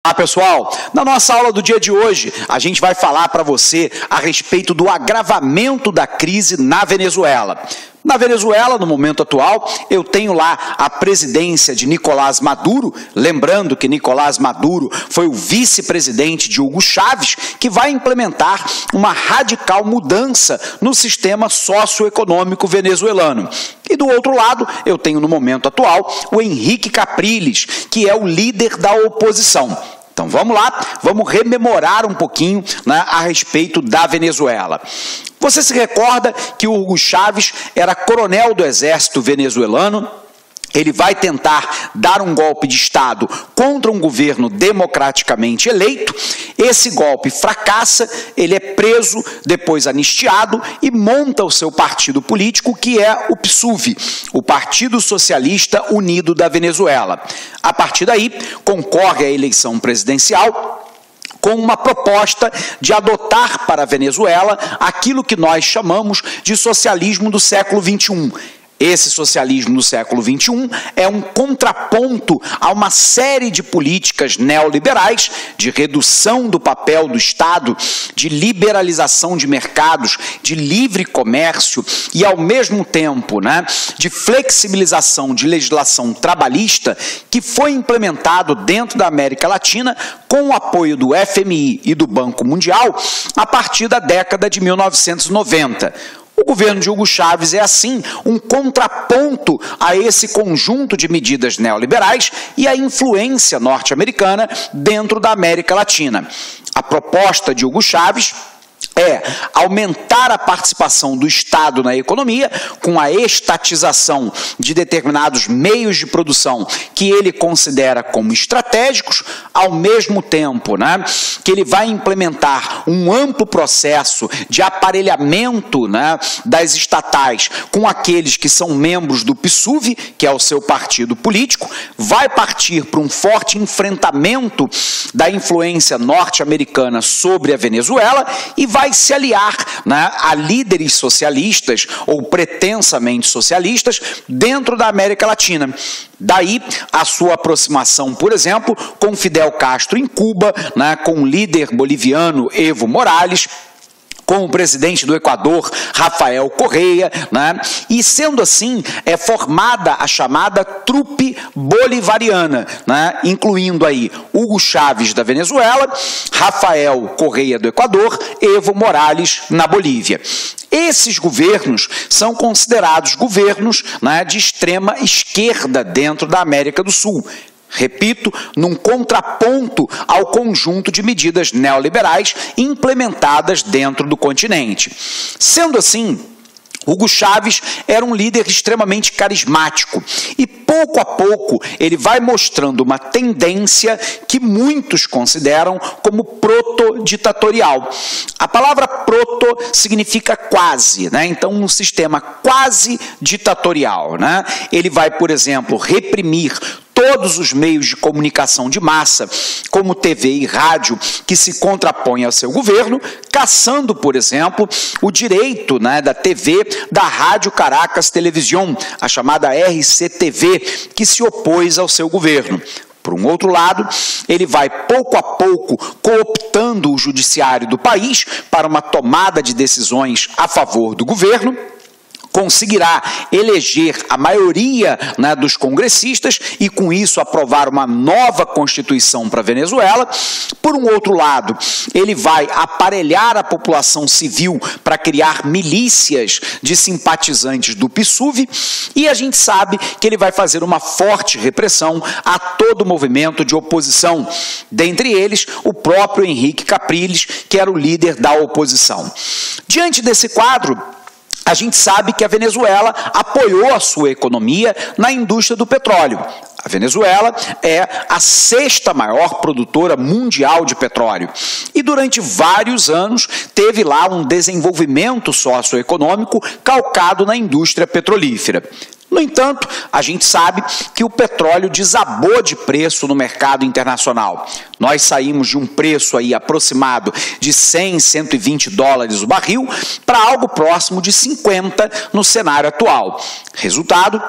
Olá pessoal, na nossa aula do dia de hoje a gente vai falar para você a respeito do agravamento da crise na Venezuela. Na Venezuela, no momento atual, eu tenho lá a presidência de Nicolás Maduro, lembrando que Nicolás Maduro foi o vice-presidente de Hugo Chávez, que vai implementar uma radical mudança no sistema socioeconômico venezuelano. E do outro lado, eu tenho no momento atual o Henrique Capriles, que é o líder da oposição. Então vamos lá, vamos rememorar um pouquinho, né, a respeito da Venezuela. Você se recorda que o Hugo Chávez era coronel do exército venezuelano? Ele vai tentar dar um golpe de Estado contra um governo democraticamente eleito. Esse golpe fracassa, ele é preso, depois anistiado e monta o seu partido político, que é o PSUV, o Partido Socialista Unido da Venezuela. A partir daí, concorre à eleição presidencial com uma proposta de adotar para a Venezuela aquilo que nós chamamos de socialismo do século XXI. Esse socialismo do século XXI é um contraponto a uma série de políticas neoliberais de redução do papel do Estado, de liberalização de mercados, de livre comércio e, ao mesmo tempo, de flexibilização de legislação trabalhista que foi implementado dentro da América Latina com o apoio do FMI e do Banco Mundial a partir da década de 1990. O governo de Hugo Chávez é, assim, um contraponto a esse conjunto de medidas neoliberais e a influência norte-americana dentro da América Latina. A proposta de Hugo Chávez é aumentar a participação do Estado na economia com a estatização de determinados meios de produção que ele considera como estratégicos, ao mesmo tempo que ele vai implementar um amplo processo de aparelhamento das estatais com aqueles que são membros do PSUV, que é o seu partido político, vai partir para um forte enfrentamento da influência norte-americana sobre a Venezuela e vai se aliar a líderes socialistas ou pretensamente socialistas dentro da América Latina. Daí a sua aproximação, por exemplo, com Fidel Castro em Cuba, com o líder boliviano Evo Morales, com o presidente do Equador, Rafael Correa, e sendo assim, é formada a chamada trupe bolivariana, incluindo aí Hugo Chávez da Venezuela, Rafael Correa do Equador, Evo Morales na Bolívia. Esses governos são considerados governos de extrema esquerda dentro da América do Sul. Repito, num contraponto ao conjunto de medidas neoliberais implementadas dentro do continente. Sendo assim, Hugo Chávez era um líder extremamente carismático e pouco a pouco ele vai mostrando uma tendência que muitos consideram como proto-ditatorial. A palavra proto significa quase, então um sistema quase ditatorial. Ele vai, por exemplo, reprimir todos os meios de comunicação de massa, como TV e rádio, que se contrapõem ao seu governo, cassando, por exemplo, o direito da TV da Rádio Caracas Televisão, a chamada RCTV, que se opôs ao seu governo. Por um outro lado, ele vai pouco a pouco cooptando o judiciário do país para uma tomada de decisões a favor do governo, conseguirá eleger a maioria dos congressistas e, com isso, aprovar uma nova Constituição para a Venezuela. Por um outro lado, ele vai aparelhar a população civil para criar milícias de simpatizantes do PSUV e a gente sabe que ele vai fazer uma forte repressão a todo movimento de oposição, dentre eles o próprio Henrique Capriles, que era o líder da oposição. Diante desse quadro, a gente sabe que a Venezuela apoiou a sua economia na indústria do petróleo. A Venezuela é a sexta maior produtora mundial de petróleo e durante vários anos teve lá um desenvolvimento socioeconômico calcado na indústria petrolífera. No entanto, a gente sabe que o petróleo desabou de preço no mercado internacional. Nós saímos de um preço aí aproximado de 100, 120 dólares o barril para algo próximo de 50 no cenário atual. Resultado,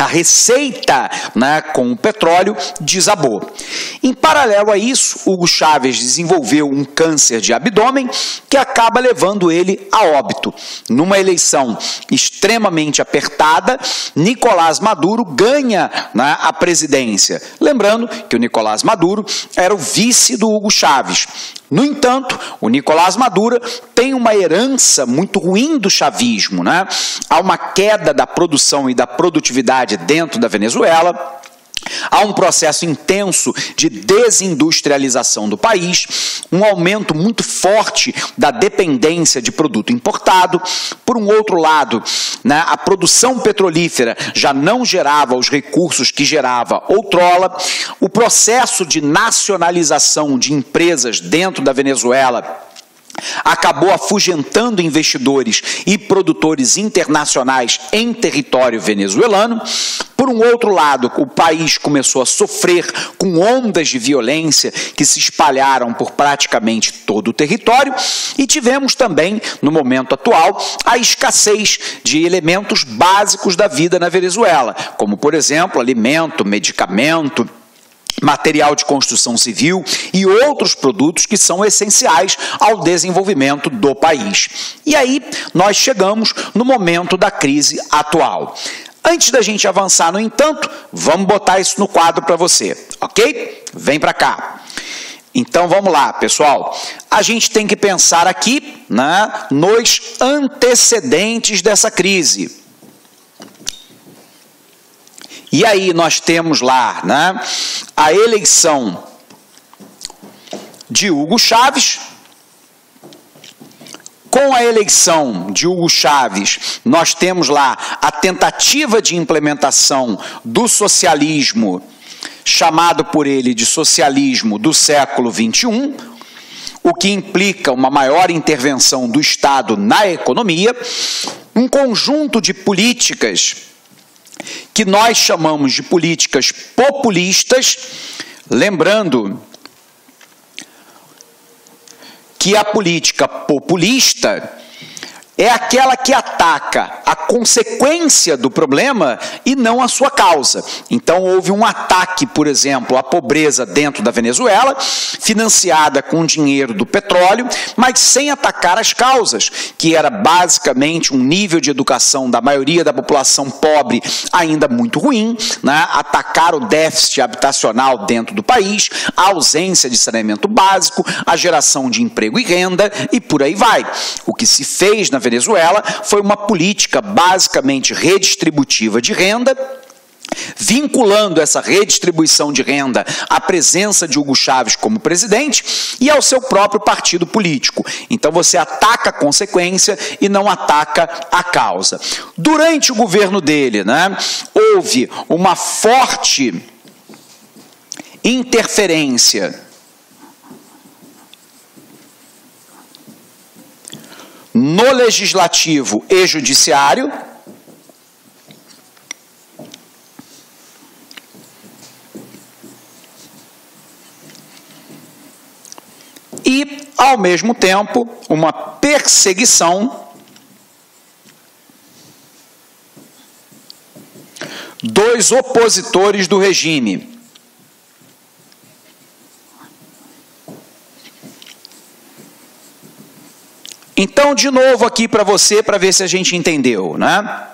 a receita, né, com o petróleo desabou. Em paralelo a isso, Hugo Chávez desenvolveu um câncer de abdômen que acaba levando ele a óbito. Numa eleição extremamente apertada, Nicolás Maduro ganha, né, a presidência. Lembrando que o Nicolás Maduro era o vice do Hugo Chávez. No entanto, o Nicolás Maduro tem uma herança muito ruim do chavismo, né? Há uma queda da produção e da produtividade dentro da Venezuela. Há um processo intenso de desindustrialização do país, um aumento muito forte da dependência de produto importado. Por um outro lado, né, a produção petrolífera já não gerava os recursos que gerava outrora. O processo de nacionalização de empresas dentro da Venezuela acabou afugentando investidores e produtores internacionais em território venezuelano. Por um outro lado, o país começou a sofrer com ondas de violência que se espalharam por praticamente todo o território, e tivemos também, no momento atual, a escassez de elementos básicos da vida na Venezuela, como, por exemplo, alimento, medicamento, material de construção civil e outros produtos que são essenciais ao desenvolvimento do país. E aí nós chegamos no momento da crise atual. Antes da gente avançar, no entanto, vamos botar isso no quadro para você, ok? Vem para cá. Então vamos lá, pessoal. A gente tem que pensar aqui, né, nos antecedentes dessa crise. E aí nós temos lá, né, a eleição de Hugo Chávez. Com a eleição de Hugo Chávez, nós temos lá a tentativa de implementação do socialismo, chamado por ele de socialismo do século XXI, o que implica uma maior intervenção do Estado na economia, um conjunto de políticas que nós chamamos de políticas populistas, lembrando que a política populista é aquela que ataca a consequência do problema e não a sua causa. Então houve um ataque, por exemplo, à pobreza dentro da Venezuela, financiada com dinheiro do petróleo, mas sem atacar as causas, que era basicamente um nível de educação da maioria da população pobre ainda muito ruim, né? Atacar o déficit habitacional dentro do país, a ausência de saneamento básico, a geração de emprego e renda e por aí vai. O que se fez na Venezuela foi uma política basicamente redistributiva de renda, vinculando essa redistribuição de renda à presença de Hugo Chávez como presidente e ao seu próprio partido político. Então você ataca a consequência e não ataca a causa. Durante o governo dele, né, houve uma forte interferência no legislativo e judiciário, e, ao mesmo tempo, uma perseguição dos opositores do regime. Então, de novo aqui para você, para ver se a gente entendeu, né?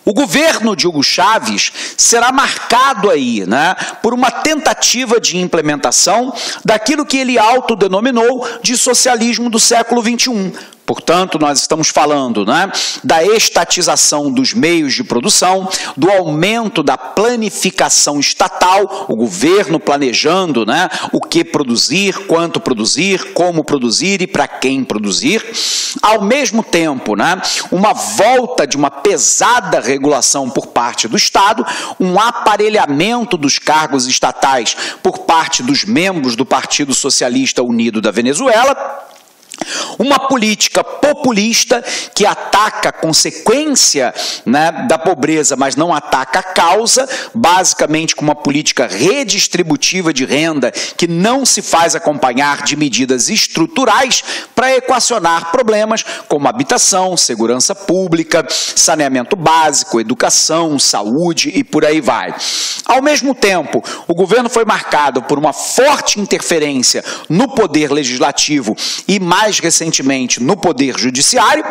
O governo de Hugo Chávez será marcado aí, né, por uma tentativa de implementação daquilo que ele autodenominou de socialismo do século XXI. Portanto, nós estamos falando, né, da estatização dos meios de produção, do aumento da planificação estatal, o governo planejando, né, o que produzir, quanto produzir, como produzir e para quem produzir. Ao mesmo tempo, né, uma volta de uma pesada regulação por parte do Estado, um aparelhamento dos cargos estatais por parte dos membros do Partido Socialista Unido da Venezuela, Uma política populista que ataca a consequência, né, da pobreza, mas não ataca a causa, basicamente com uma política redistributiva de renda que não se faz acompanhar de medidas estruturais para equacionar problemas como habitação, segurança pública, saneamento básico, educação, saúde e por aí vai. Ao mesmo tempo, o governo foi marcado por uma forte interferência no poder legislativo e, mais recentemente, no poder judiciário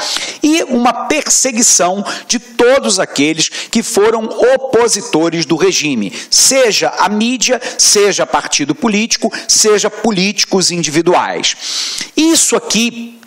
e uma perseguição de todos aqueles que foram opositores do regime, seja a mídia, seja partido político, seja políticos individuais. Isso aqui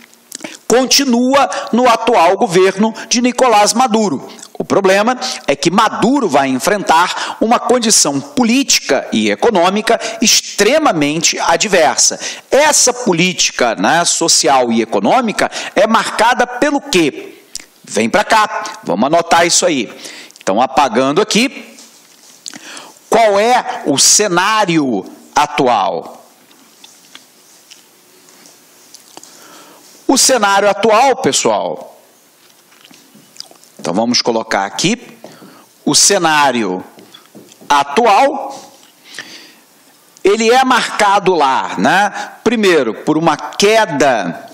continua no atual governo de Nicolás Maduro. O problema é que Maduro vai enfrentar uma condição política e econômica extremamente adversa. Essa política, né, social e econômica é marcada pelo quê? Vem para cá, vamos anotar isso aí. Então, apagando aqui, qual é o cenário atual? O cenário atual, pessoal, então vamos colocar aqui, o cenário atual, ele é marcado lá, né? Primeiro, por uma queda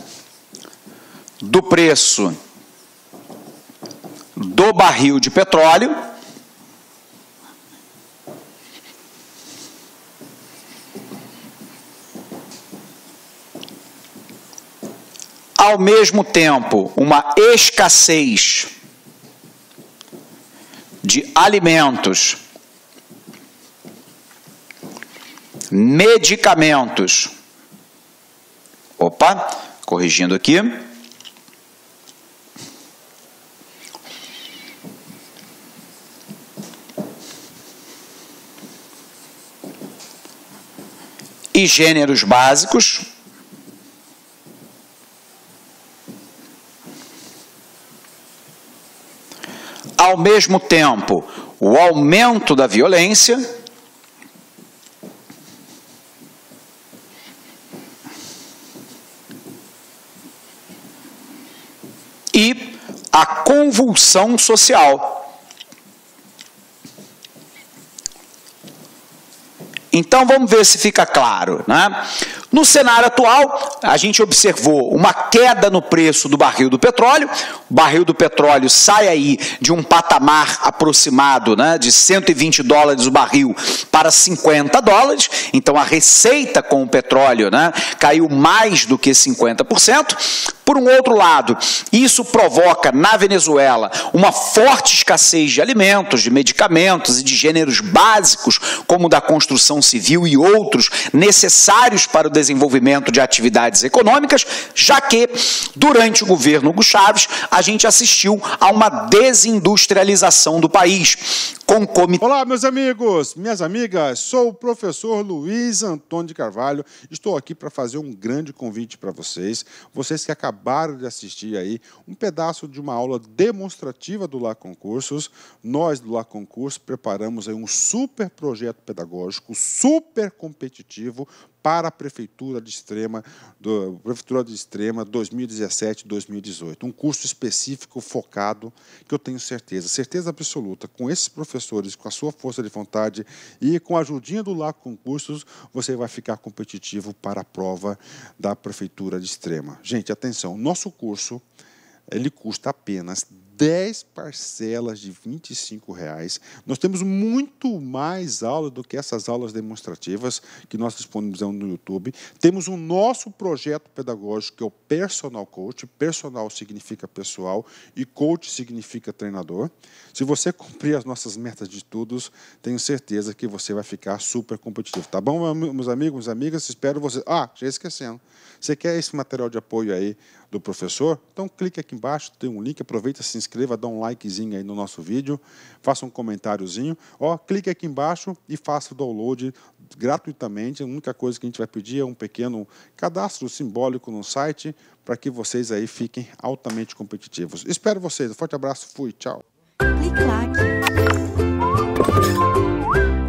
do preço do barril de petróleo, ao mesmo tempo, uma escassez de alimentos, medicamentos, corrigindo aqui, e gêneros básicos, ao mesmo tempo, o aumento da violência e a convulsão social. Então, vamos ver se fica claro, né? No cenário atual, a gente observou uma queda no preço do barril do petróleo. O barril do petróleo sai aí de um patamar aproximado, né, de 120 dólares o barril para 50 dólares. Então, a receita com o petróleo, né, caiu mais do que 50%. Por um outro lado, isso provoca na Venezuela uma forte escassez de alimentos, de medicamentos e de gêneros básicos, como da construção civil e outros necessários para o desenvolvimento de atividades econômicas, já que, durante o governo Hugo Chávez, a gente assistiu a uma desindustrialização do país. Olá, meus amigos, minhas amigas, sou o professor Luiz Antônio de Carvalho, estou aqui para fazer um grande convite para vocês, que acabaram de assistir aí um pedaço de uma aula demonstrativa do Lá Concursos. Nós do Lá Concursos preparamos aí um super projeto pedagógico, super competitivo para a Prefeitura de Extrema 2017-2018. Um curso específico, focado, que eu tenho certeza absoluta, com esses professores, com a sua força de vontade e com a ajudinha do Lá Concursos, você vai ficar competitivo para a prova da Prefeitura de Extrema. Gente, atenção, nosso curso, ele custa apenas 10 parcelas de R$25. Nós temos muito mais aulas do que essas aulas demonstrativas que nós disponibilizamos no YouTube. Temos o nosso projeto pedagógico, que é o Personal Coach. Personal significa pessoal e coach significa treinador. Se você cumprir as nossas metas de estudos, tenho certeza que você vai ficar super competitivo. Tá bom, meus amigos, minhas amigas? Espero você... já esquecendo. Você quer esse material de apoio aí do professor? Então clique aqui embaixo, tem um link, aproveita, se inscreva, dá um likezinho aí no nosso vídeo, faça um comentáriozinho, clique aqui embaixo e faça o download gratuitamente. A única coisa que a gente vai pedir é um pequeno cadastro simbólico no site para que vocês aí fiquem altamente competitivos. Espero vocês, um forte abraço, fui, tchau. Clique lá.